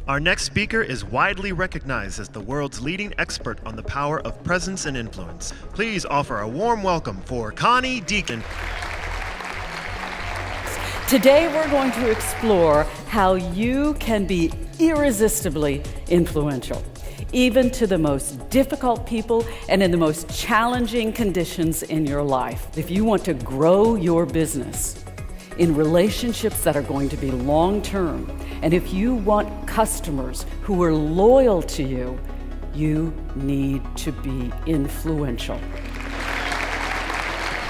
Our next speaker is widely recognized as the world's leading expert on the power of presence and influence. Please offer a warm welcome for Connie Dieken. Today we're going to explore how you can be irresistibly influential, even to the most difficult people and in the most challenging conditions in your life. If you want to grow your business in relationships that are going to be long-term, and if you want customers who are loyal to you, you need to be influential.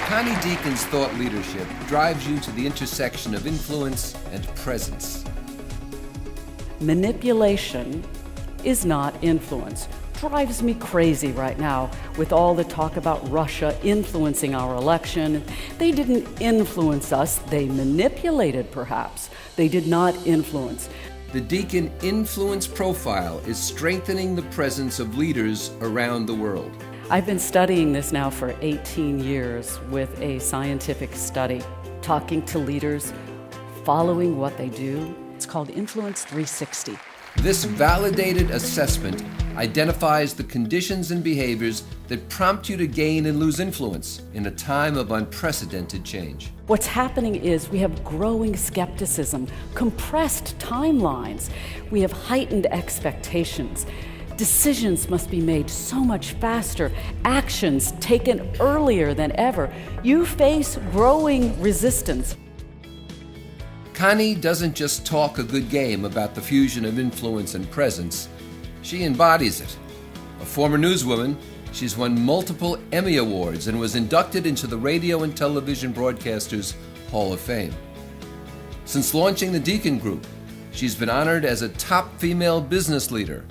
Connie Dieken's thought leadership drives you to the intersection of influence and presence. Manipulation is not influence. Drives me crazy right now with all the talk about Russia influencing our election. They didn't influence us, they manipulated perhaps. They did not influence. The Dieken Influence Profile is strengthening the presence of leaders around the world. I've been studying this now for 18 years with a scientific study, talking to leaders, following what they do. It's called Influence 360. This validated assessment identifies the conditions and behaviors that prompt you to gain and lose influence in a time of unprecedented change. What's happening is we have growing skepticism, compressed timelines. We have heightened expectations. Decisions must be made so much faster, actions taken earlier than ever. You face growing resistance. Connie doesn't just talk a good game about the fusion of influence and presence, she embodies it. A former newswoman, she's won multiple Emmy Awards and was inducted into the Radio and Television Broadcasters Hall of Fame. Since launching the Dieken Group, she's been honored as a top female business leader,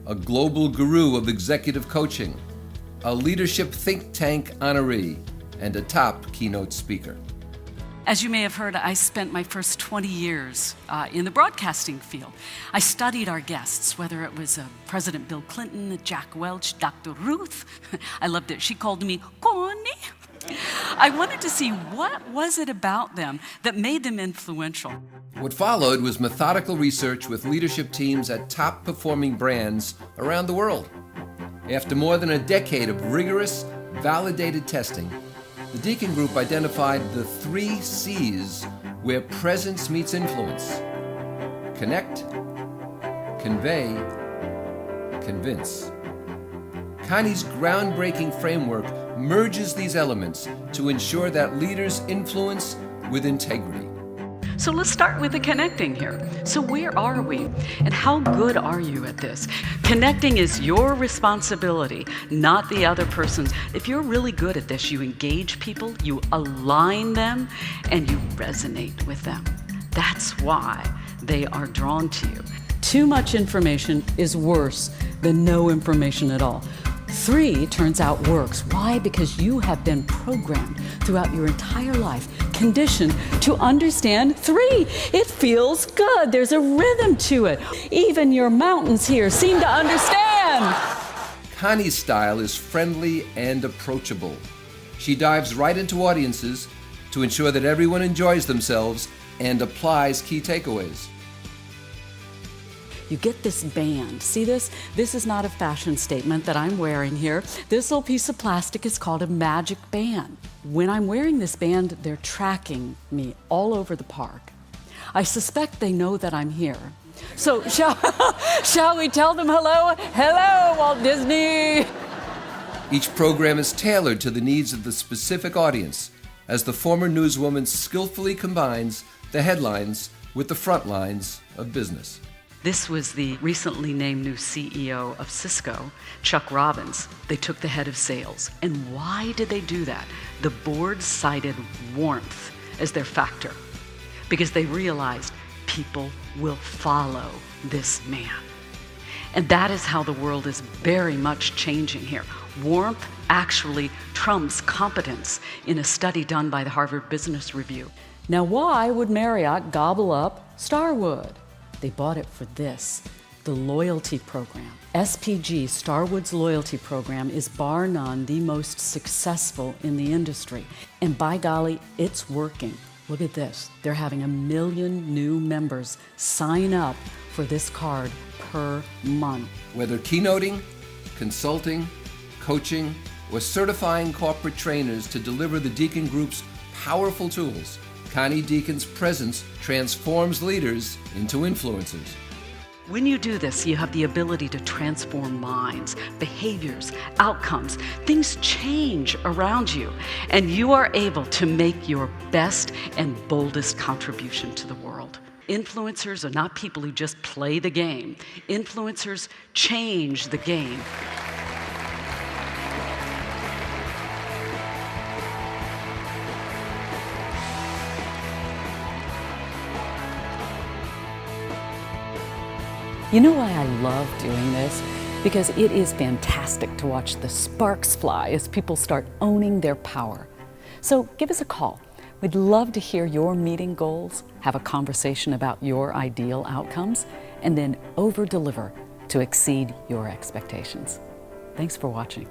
a global guru of executive coaching, a leadership think tank honoree, and a top keynote speaker. As you may have heard, I spent my first 20 years in the broadcasting field. I studied our guests, whether it was President Bill Clinton, Jack Welch, Dr. Ruth. I loved it. She called me Connie. I wanted to see what was it about them that made them influential. What followed was methodical research with leadership teams at top-performing brands around the world. After more than a decade of rigorous, validated testing, the Dieken Group identified the 3 C's where presence meets influence: connect, convey, convince. Connie's groundbreaking framework merges these elements to ensure that leaders influence with integrity. So let's start with the connecting here. So where are we? And how good are you at this? Connecting is your responsibility, not the other person's. If you're really good at this, you engage people, you align them, and you resonate with them. That's why they are drawn to you. Too much information is worse than no information at all. 3 turns out works. Why? Because you have been programmed throughout your entire life, conditioned to understand 3. It feels good. There's a rhythm to it. Even your mountains here seem to understand. Connie's style is friendly and approachable. She dives right into audiences to ensure that everyone enjoys themselves and applies key takeaways. You get this band. See this? This is not a fashion statement that I'm wearing here. This little piece of plastic is called a magic band. When I'm wearing this band, they're tracking me all over the park. I suspect they know that I'm here. So shall we tell them hello? Hello, Walt Disney! Each program is tailored to the needs of the specific audience, as the former newswoman skillfully combines the headlines with the front lines of business. This was the recently named new CEO of Cisco, Chuck Robbins. They took the head of sales. And why did they do that? The board cited warmth as their factor because they realized people will follow this man. And that is how the world is very much changing here. Warmth actually trumps competence in a study done by the Harvard Business Review. Now, why would Marriott gobble up Starwood? They bought it for this, the loyalty program. SPG, Starwood's loyalty program, is bar none the most successful in the industry. And by golly, it's working. Look at this. They're having 1 million new members sign up for this card per month. Whether keynoting, consulting, coaching, or certifying corporate trainers to deliver the Dieken Group's powerful tools, Connie Dieken's presence transforms leaders into influencers. When you do this, you have the ability to transform minds, behaviors, outcomes. Things change around you, and you are able to make your best and boldest contribution to the world. Influencers are not people who just play the game. Influencers change the game. You know why I love doing this? Because it is fantastic to watch the sparks fly as people start owning their power. So give us a call. We'd love to hear your meeting goals, have a conversation about your ideal outcomes, and then over-deliver to exceed your expectations. Thanks for watching.